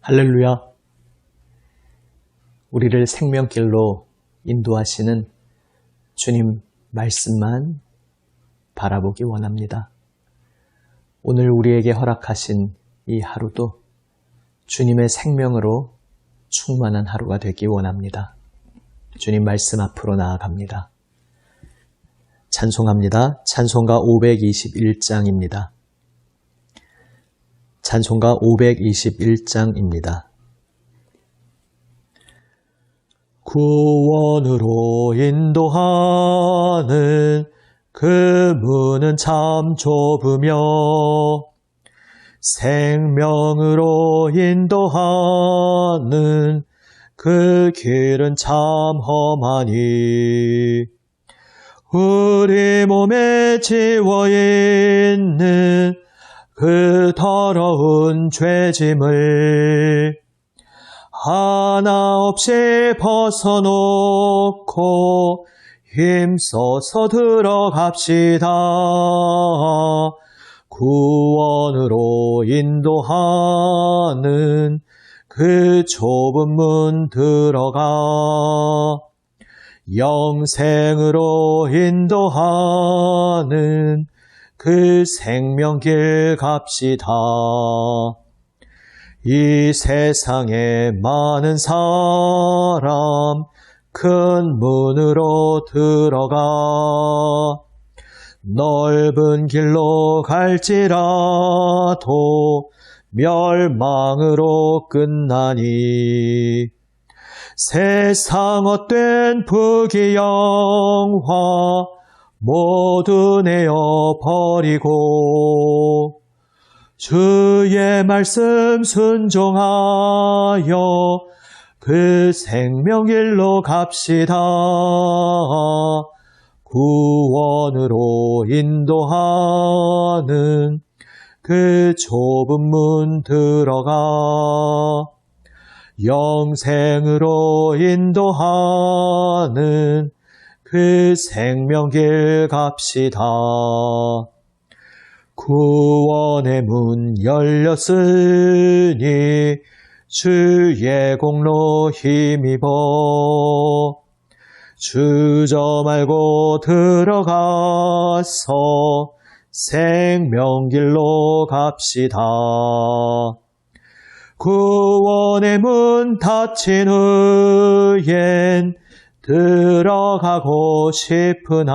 할렐루야! 우리를 생명길로 인도하시는 주님 말씀만 바라보기 원합니다. 오늘 우리에게 허락하신 이 하루도 주님의 생명으로 충만한 하루가 되기 원합니다. 주님 말씀 앞으로 나아갑니다. 찬송합니다. 찬송가 521장입니다. 찬송가 521장입니다. 구원으로 인도하는 그 문은 참 좁으며 생명으로 인도하는 그 길은 참 험하니 우리 몸에 지워있는 그 더러운 죄짐을 하나 없이 벗어놓고 힘써서 들어갑시다. 구원으로 인도하는 그 좁은 문 들어가 영생으로 인도하는 그 생명길 갑시다. 이 세상에 많은 사람 큰 문으로 들어가 넓은 길로 갈지라도 멸망으로 끝나니 세상 헛된 부귀영화 모두 내어버리고 주의 말씀 순종하여 그 생명길로 갑시다. 구원으로 인도하는 그 좁은 문 들어가 영생으로 인도하는 그 생명길 갑시다. 구원의 문 열렸으니 주의 공로 힘입어 주저 말고 들어가서 생명길로 갑시다. 구원의 문 닫힌 후엔 들어가고 싶으나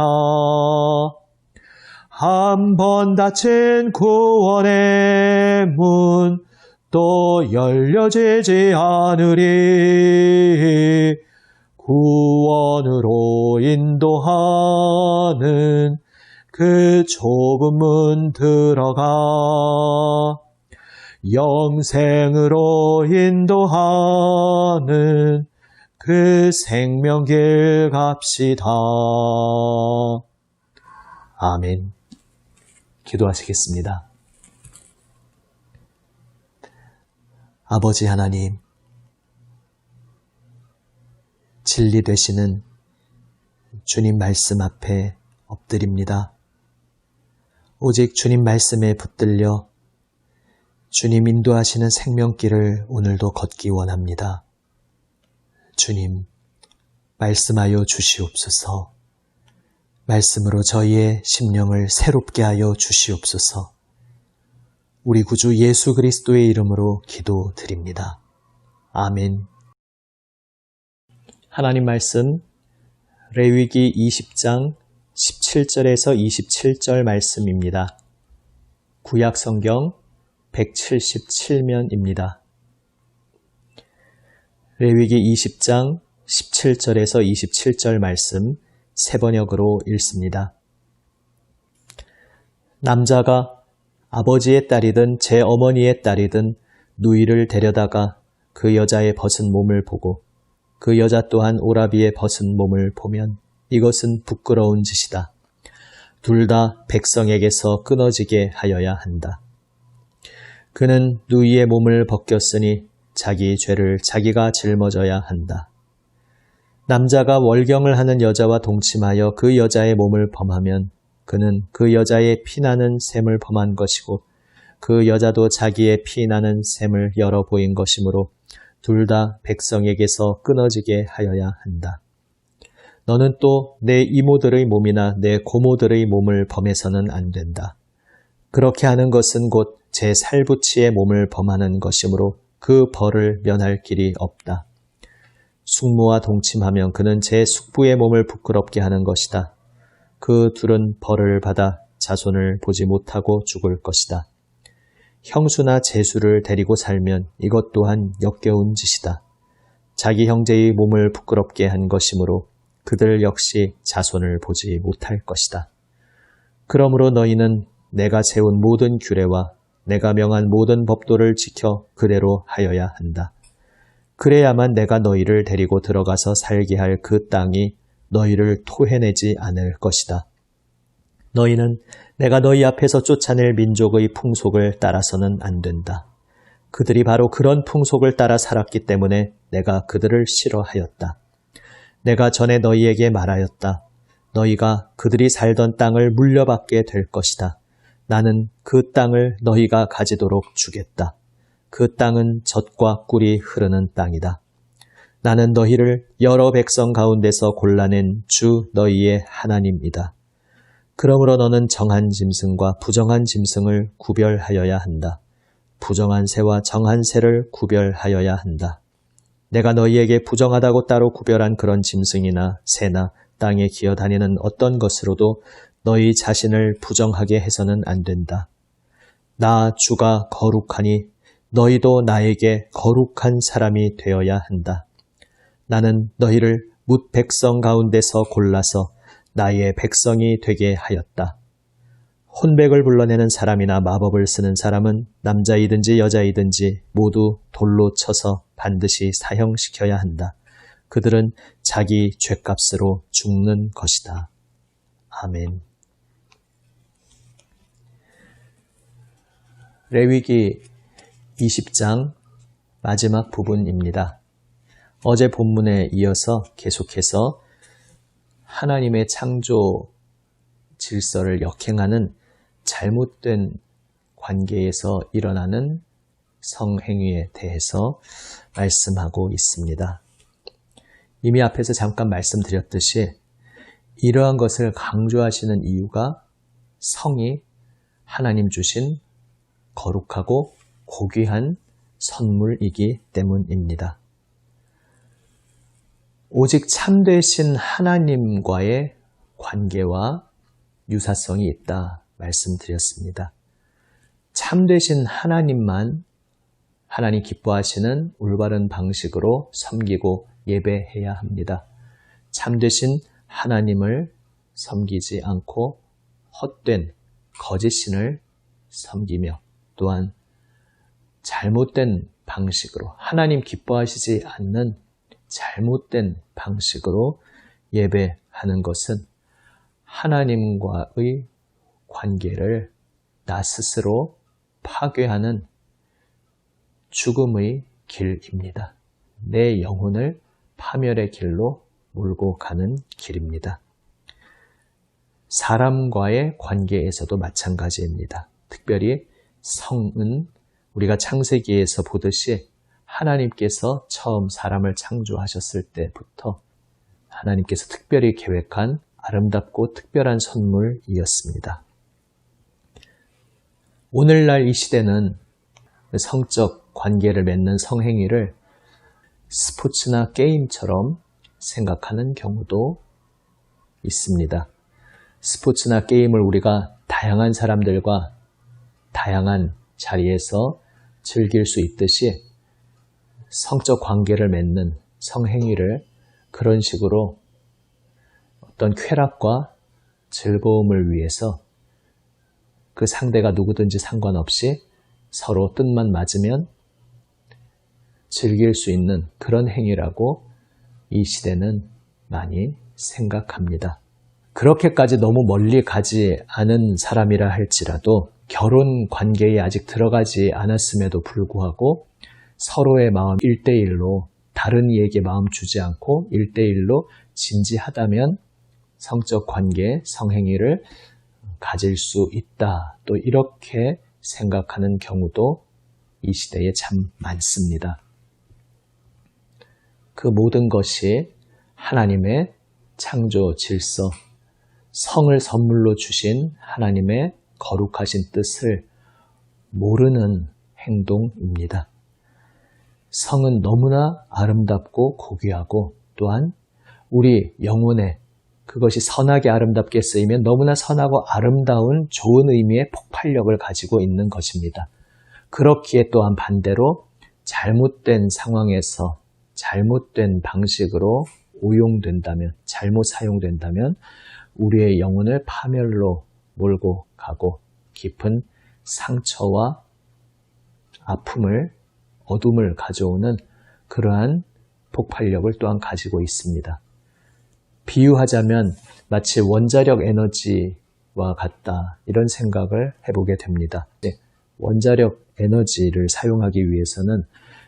한 번 닫힌 구원의 문 또 열려지지 않으리. 구원으로 인도하는 그 좁은 문 들어가 영생으로 인도하는 그 생명길 갑시다. 아멘. 기도하시겠습니다. 아버지 하나님, 진리 되시는 주님 말씀 앞에 엎드립니다. 오직 주님 말씀에 붙들려 주님 인도하시는 생명길을 오늘도 걷기 원합니다. 주님, 말씀하여 주시옵소서. 말씀으로 저희의 심령을 새롭게 하여 주시옵소서. 우리 구주 예수 그리스도의 이름으로 기도드립니다. 아멘. 하나님 말씀 레위기 20장 17절에서 27절 말씀입니다. 구약 성경 177면입니다. 레위기 20장 17절에서 27절 말씀 세 번역으로 읽습니다. 남자가 아버지의 딸이든 제 어머니의 딸이든 누이를 데려다가 그 여자의 벗은 몸을 보고 그 여자 또한 오라비의 벗은 몸을 보면 이것은 부끄러운 짓이다. 둘 다 백성에게서 끊어지게 하여야 한다. 그는 누이의 몸을 벗겼으니 자기 죄를 자기가 짊어져야 한다. 남자가 월경을 하는 여자와 동침하여 그 여자의 몸을 범하면 그는 그 여자의 피나는 셈을 범한 것이고 그 여자도 자기의 피나는 샘을 열어 보인 것이므로 둘 다 백성에게서 끊어지게 하여야 한다. 너는 또 내 이모들의 몸이나 내 고모들의 몸을 범해서는 안 된다. 그렇게 하는 것은 곧 제 살부치의 몸을 범하는 것이므로 그 벌을 면할 길이 없다. 숙모와 동침하면 그는 제 숙부의 몸을 부끄럽게 하는 것이다. 그 둘은 벌을 받아 자손을 보지 못하고 죽을 것이다. 형수나 제수를 데리고 살면 이것 또한 역겨운 짓이다. 자기 형제의 몸을 부끄럽게 한 것이므로 그들 역시 자손을 보지 못할 것이다. 그러므로 너희는 내가 세운 모든 규례와 내가 명한 모든 법도를 지켜 그대로 하여야 한다. 그래야만 내가 너희를 데리고 들어가서 살게 할 그 땅이 너희를 토해내지 않을 것이다. 너희는 내가 너희 앞에서 쫓아낼 민족의 풍속을 따라서는 안 된다. 그들이 바로 그런 풍속을 따라 살았기 때문에 내가 그들을 싫어하였다. 내가 전에 너희에게 말하였다. 너희가 그들이 살던 땅을 물려받게 될 것이다. 나는 그 땅을 너희가 가지도록 주겠다. 그 땅은 젖과 꿀이 흐르는 땅이다. 나는 너희를 여러 백성 가운데서 골라낸 주 너희의 하나님이다. 그러므로 너는 정한 짐승과 부정한 짐승을 구별하여야 한다. 부정한 새와 정한 새를 구별하여야 한다. 내가 너희에게 부정하다고 따로 구별한 그런 짐승이나 새나 땅에 기어다니는 어떤 것으로도 너희 자신을 부정하게 해서는 안 된다. 나 주가 거룩하니 너희도 나에게 거룩한 사람이 되어야 한다. 나는 너희를 뭇 백성 가운데서 골라서 나의 백성이 되게 하였다. 혼백을 불러내는 사람이나 마법을 쓰는 사람은 남자이든지 여자이든지 모두 돌로 쳐서 반드시 사형시켜야 한다. 그들은 자기 죗값으로 죽는 것이다. 아멘. 레위기 20장 마지막 부분입니다. 어제 본문에 이어서 계속해서 하나님의 창조 질서를 역행하는 잘못된 관계에서 일어나는 성행위에 대해서 말씀하고 있습니다. 이미 앞에서 잠깐 말씀드렸듯이 이러한 것을 강조하시는 이유가 성이 하나님 주신 거룩하고 고귀한 선물이기 때문입니다. 오직 참되신 하나님과의 관계와 유사성이 있다 말씀드렸습니다. 참되신 하나님만 하나님 기뻐하시는 올바른 방식으로 섬기고 예배해야 합니다. 참되신 하나님을 섬기지 않고 헛된 거짓신을 섬기며 또한 잘못된 방식으로 하나님 기뻐하시지 않는 잘못된 방식으로 예배하는 것은 하나님과의 관계를 나 스스로 파괴하는 죽음의 길입니다. 내 영혼을 파멸의 길로 몰고 가는 길입니다. 사람과의 관계에서도 마찬가지입니다. 특별히 성은 우리가 창세기에서 보듯이 하나님께서 처음 사람을 창조하셨을 때부터 하나님께서 특별히 계획한 아름답고 특별한 선물이었습니다. 오늘날 이 시대는 성적 관계를 맺는 성행위를 스포츠나 게임처럼 생각하는 경우도 있습니다. 스포츠나 게임을 우리가 다양한 사람들과 다양한 자리에서 즐길 수 있듯이 성적 관계를 맺는 성행위를 그런 식으로 어떤 쾌락과 즐거움을 위해서 그 상대가 누구든지 상관없이 서로 뜻만 맞으면 즐길 수 있는 그런 행위라고 이 시대는 많이 생각합니다. 그렇게까지 너무 멀리 가지 않은 사람이라 할지라도 결혼 관계에 아직 들어가지 않았음에도 불구하고 서로의 마음 1대1로 다른 이에게 마음 주지 않고 1대1로 진지하다면 성적 관계, 성행위를 가질 수 있다. 또 이렇게 생각하는 경우도 이 시대에 참 많습니다. 그 모든 것이 하나님의 창조 질서, 성을 선물로 주신 하나님의 거룩하신 뜻을 모르는 행동입니다. 성은 너무나 아름답고 고귀하고 또한 우리 영혼에 그것이 선하게 아름답게 쓰이면 너무나 선하고 아름다운 좋은 의미의 폭발력을 가지고 있는 것입니다. 그렇기에 또한 반대로 잘못된 상황에서 잘못된 방식으로 오용된다면, 잘못 사용된다면 우리의 영혼을 파멸로 몰고 가고 깊은 상처와 아픔을, 어둠을 가져오는 그러한 폭발력을 또한 가지고 있습니다. 비유하자면 마치 원자력 에너지와 같다, 이런 생각을 해보게 됩니다. 원자력 에너지를 사용하기 위해서는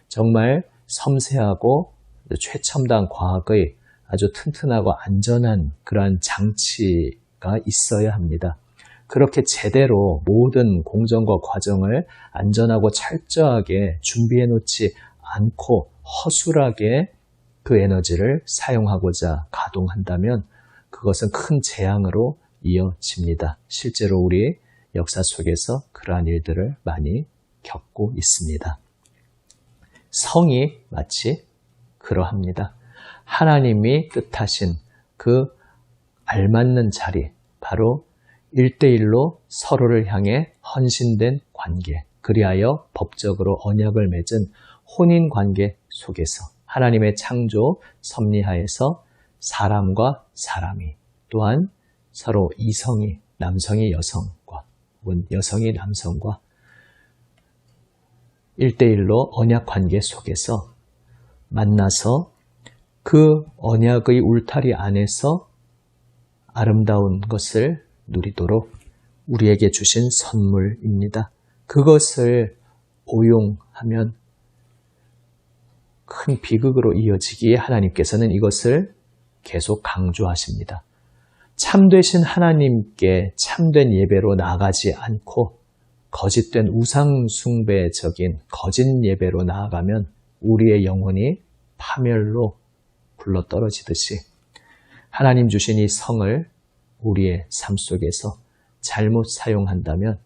정말 섬세하고 최첨단 과학의 아주 튼튼하고 안전한 그러한 장치가 있어야 합니다. 그렇게 제대로 모든 공정과 과정을 안전하고 철저하게 준비해 놓지 않고 허술하게 그 에너지를 사용하고자 가동한다면 그것은 큰 재앙으로 이어집니다. 실제로 우리 역사 속에서 그러한 일들을 많이 겪고 있습니다. 성이 마치 그러합니다. 하나님이 뜻하신 그 알맞는 자리, 바로 1대1로 서로를 향해 헌신된 관계, 그리하여 법적으로 언약을 맺은 혼인관계 속에서 하나님의 창조 섭리하에서 사람과 사람이, 또한 서로 이성이, 남성이 여성과 혹은 여성이 남성과 1대1로 언약관계 속에서 만나서 그 언약의 울타리 안에서 아름다운 것을 누리도록 우리에게 주신 선물입니다. 그것을 오용하면 큰 비극으로 이어지기에 하나님께서는 이것을 계속 강조하십니다. 참되신 하나님께 참된 예배로 나아가지 않고 거짓된 우상숭배적인 거짓 예배로 나아가면 우리의 영혼이 파멸로 굴러떨어지듯이 하나님 주신 이 성을 우리의 삶 속에서 잘못 사용한다면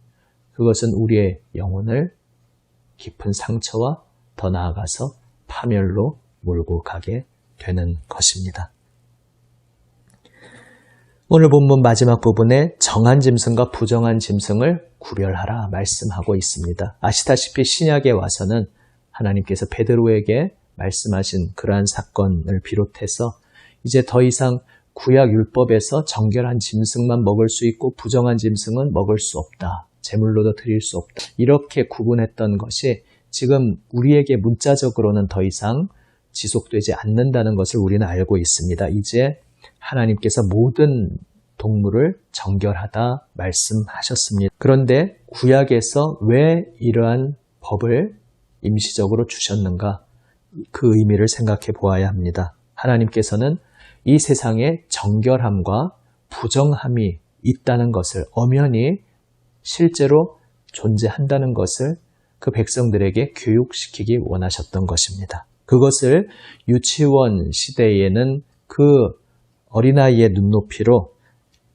그것은 우리의 영혼을 깊은 상처와 더 나아가서 파멸로 몰고 가게 되는 것입니다. 오늘 본문 마지막 부분에 정한 짐승과 부정한 짐승을 구별하라 말씀하고 있습니다. 아시다시피 신약에 와서는 하나님께서 베드로에게 말씀하신 그러한 사건을 비롯해서 이제 더 이상 구약 율법에서 정결한 짐승만 먹을 수 있고 부정한 짐승은 먹을 수 없다. 제물로도 드릴 수 없다. 이렇게 구분했던 것이 지금 우리에게 문자적으로는 더 이상 지속되지 않는다는 것을 우리는 알고 있습니다. 이제 하나님께서 모든 동물을 정결하다 말씀하셨습니다. 그런데 구약에서 왜 이러한 법을 임시적으로 주셨는가? 그 의미를 생각해 보아야 합니다. 하나님께서는 이 세상에 정결함과 부정함이 있다는 것을, 엄연히 실제로 존재한다는 것을 그 백성들에게 교육시키기 원하셨던 것입니다. 그것을 유치원 시대에는 그 어린아이의 눈높이로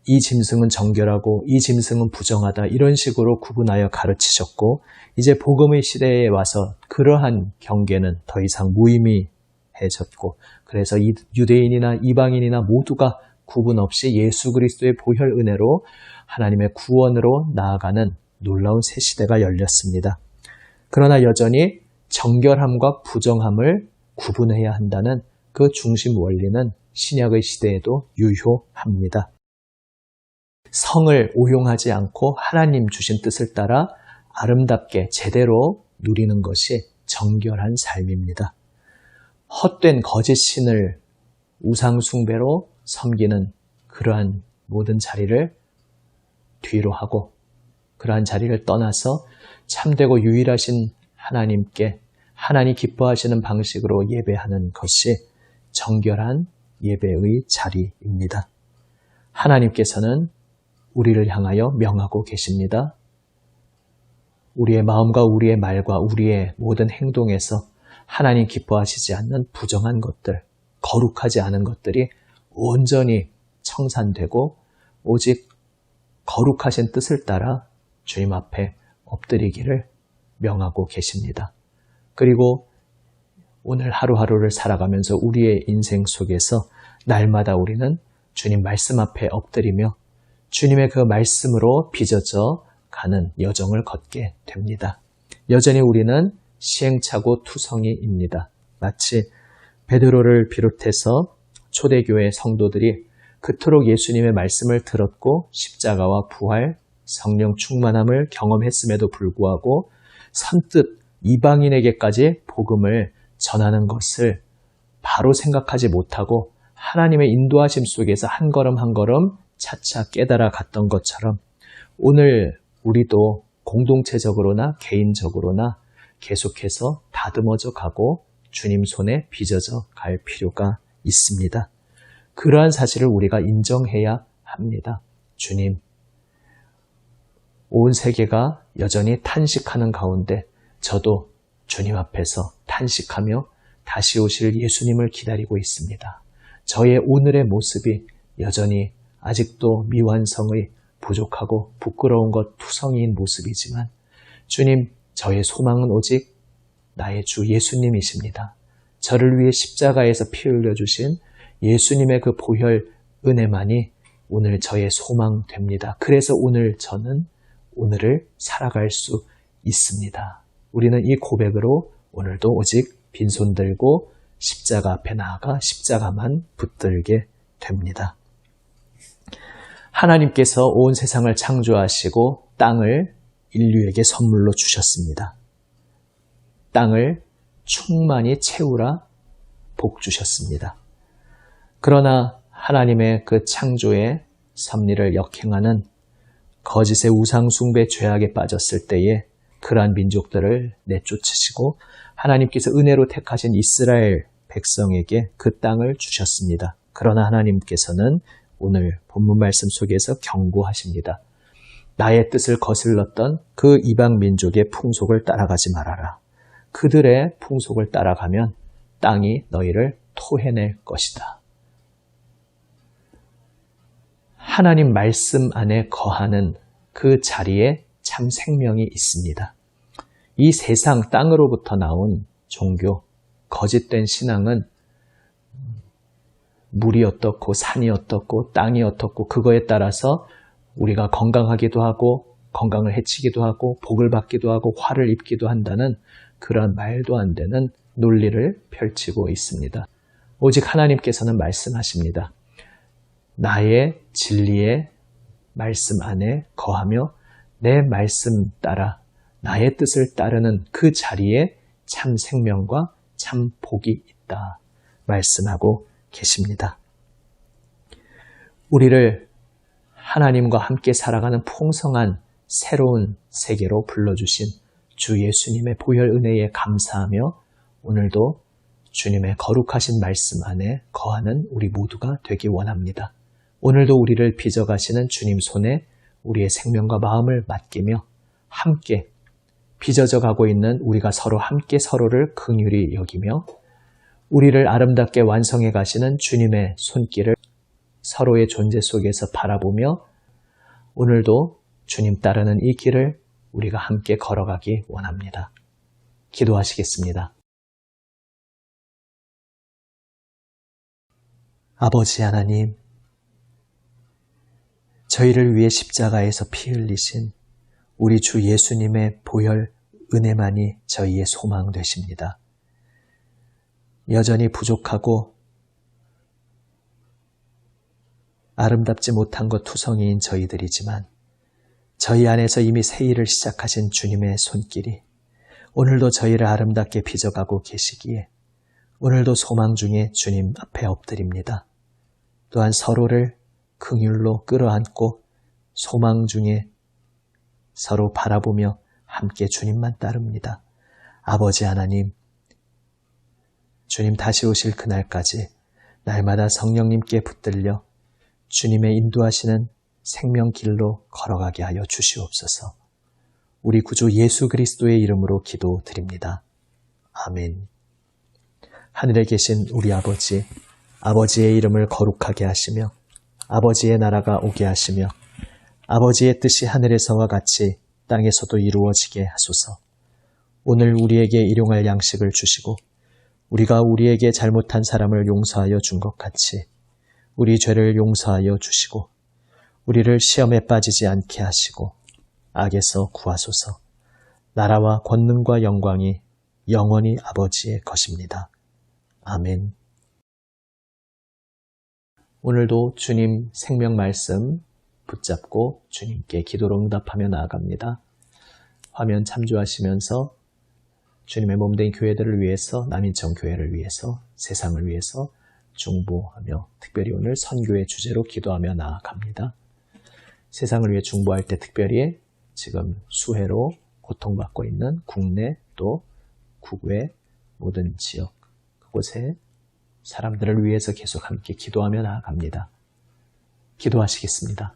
이 짐승은 정결하고 이 짐승은 부정하다, 이런 식으로 구분하여 가르치셨고, 이제 복음의 시대에 와서 그러한 경계는 더 이상 무의미해졌고, 그래서 유대인이나 이방인이나 모두가 구분 없이 예수 그리스도의 보혈 은혜로 하나님의 구원으로 나아가는 놀라운 새 시대가 열렸습니다. 그러나 여전히 정결함과 부정함을 구분해야 한다는 그 중심 원리는 신약의 시대에도 유효합니다. 성을 오용하지 않고 하나님 주신 뜻을 따라 아름답게 제대로 누리는 것이 정결한 삶입니다. 헛된 거짓 신을 우상숭배로 섬기는 그러한 모든 자리를 뒤로 하고 그러한 자리를 떠나서 참되고 유일하신 하나님께 하나님 기뻐하시는 방식으로 예배하는 것이 정결한 예배의 자리입니다. 하나님께서는 우리를 향하여 명하고 계십니다. 우리의 마음과 우리의 말과 우리의 모든 행동에서 하나님 기뻐하시지 않는 부정한 것들, 거룩하지 않은 것들이 온전히 청산되고 오직 거룩하신 뜻을 따라 주님 앞에 엎드리기를 명하고 계십니다. 그리고 오늘 하루하루를 살아가면서 우리의 인생 속에서 날마다 우리는 주님 말씀 앞에 엎드리며 주님의 그 말씀으로 빚어져 가는 여정을 걷게 됩니다. 여전히 우리는 시행착오 투성이입니다. 마치 베드로를 비롯해서 초대교회 성도들이 그토록 예수님의 말씀을 들었고 십자가와 부활, 성령 충만함을 경험했음에도 불구하고 선뜻 이방인에게까지 복음을 전하는 것을 바로 생각하지 못하고 하나님의 인도하심 속에서 한 걸음 한 걸음 차차 깨달아 갔던 것처럼 오늘 우리도 공동체적으로나 개인적으로나 계속해서 다듬어져 가고 주님 손에 빚어져 갈 필요가 있습니다. 그러한 사실을 우리가 인정해야 합니다. 주님, 온 세계가 여전히 탄식하는 가운데 저도 주님 앞에서 탄식하며 다시 오실 예수님을 기다리고 있습니다. 저의 오늘의 모습이 여전히 아직도 미완성의 부족하고 부끄러운 것 투성이인 모습이지만 주님, 저의 소망은 오직 나의 주 예수님이십니다. 저를 위해 십자가에서 피 흘려주신 예수님의 그 보혈 은혜만이 오늘 저의 소망됩니다. 그래서 오늘 저는 오늘을 살아갈 수 있습니다. 우리는 이 고백으로 오늘도 오직 빈손 들고 십자가 앞에 나아가 십자가만 붙들게 됩니다. 하나님께서 온 세상을 창조하시고 땅을 인류에게 선물로 주셨습니다. 땅을 충만히 채우라 복 주셨습니다. 그러나 하나님의 그 창조의 섭리를 역행하는 거짓의 우상숭배 죄악에 빠졌을 때에 그러한 민족들을 내쫓으시고 하나님께서 은혜로 택하신 이스라엘 백성에게 그 땅을 주셨습니다. 그러나 하나님께서는 오늘 본문 말씀 속에서 경고하십니다. 나의 뜻을 거슬렀던 그 이방 민족의 풍속을 따라가지 말아라. 그들의 풍속을 따라가면 땅이 너희를 토해낼 것이다. 하나님 말씀 안에 거하는 그 자리에 참 생명이 있습니다. 이 세상 땅으로부터 나온 종교, 거짓된 신앙은 물이 어떻고 산이 어떻고 땅이 어떻고 그거에 따라서 우리가 건강하기도 하고 건강을 해치기도 하고 복을 받기도 하고 화를 입기도 한다는 그런 말도 안 되는 논리를 펼치고 있습니다. 오직 하나님께서는 말씀하십니다. 나의 진리의 말씀 안에 거하며 내 말씀 따라 나의 뜻을 따르는 그 자리에 참 생명과 참 복이 있다 말씀하고 계십니다. 우리를 하나님과 함께 살아가는 풍성한 새로운 세계로 불러주신 주 예수님의 보혈 은혜에 감사하며 오늘도 주님의 거룩하신 말씀 안에 거하는 우리 모두가 되기 원합니다. 오늘도 우리를 빚어가시는 주님 손에 우리의 생명과 마음을 맡기며 함께 빚어져 가고 있는 우리가 서로 함께 서로를 긍휼히 여기며 우리를 아름답게 완성해 가시는 주님의 손길을 서로의 존재 속에서 바라보며 오늘도 주님 따르는 이 길을 우리가 함께 걸어가기 원합니다. 기도하시겠습니다. 아버지 하나님, 저희를 위해 십자가에서 피 흘리신 우리 주 예수님의 보혈 은혜만이 저희의 소망 되십니다. 여전히 부족하고 아름답지 못한 것 투성이인 저희들이지만 저희 안에서 이미 새 일을 시작하신 주님의 손길이 오늘도 저희를 아름답게 빚어가고 계시기에 오늘도 소망 중에 주님 앞에 엎드립니다. 또한 서로를 긍휼로 끌어안고 소망 중에 서로 바라보며 함께 주님만 따릅니다. 아버지 하나님, 주님 다시 오실 그날까지 날마다 성령님께 붙들려 주님의 인도하시는 생명길로 걸어가게 하여 주시옵소서. 우리 구주 예수 그리스도의 이름으로 기도드립니다. 아멘. 하늘에 계신 우리 아버지, 아버지의 이름을 거룩하게 하시며 아버지의 나라가 오게 하시며 아버지의 뜻이 하늘에서와 같이 땅에서도 이루어지게 하소서. 오늘 우리에게 일용할 양식을 주시고 우리가 우리에게 잘못한 사람을 용서하여 준 것 같이 우리 죄를 용서하여 주시고 우리를 시험에 빠지지 않게 하시고 악에서 구하소서. 나라와 권능과 영광이 영원히 아버지의 것입니다. 아멘. 오늘도 주님 생명 말씀 붙잡고 주님께 기도로 응답하며 나아갑니다. 화면 참조하시면서 주님의 몸된 교회들을 위해서, 남인천 교회를 위해서, 세상을 위해서 중보하며 특별히 오늘 선교의 주제로 기도하며 나아갑니다. 세상을 위해 중보할 때 특별히 지금 수해로 고통받고 있는 국내 또 국외 모든 지역 그곳에 사람들을 위해서 계속 함께 기도하며 나아갑니다. 기도하시겠습니다.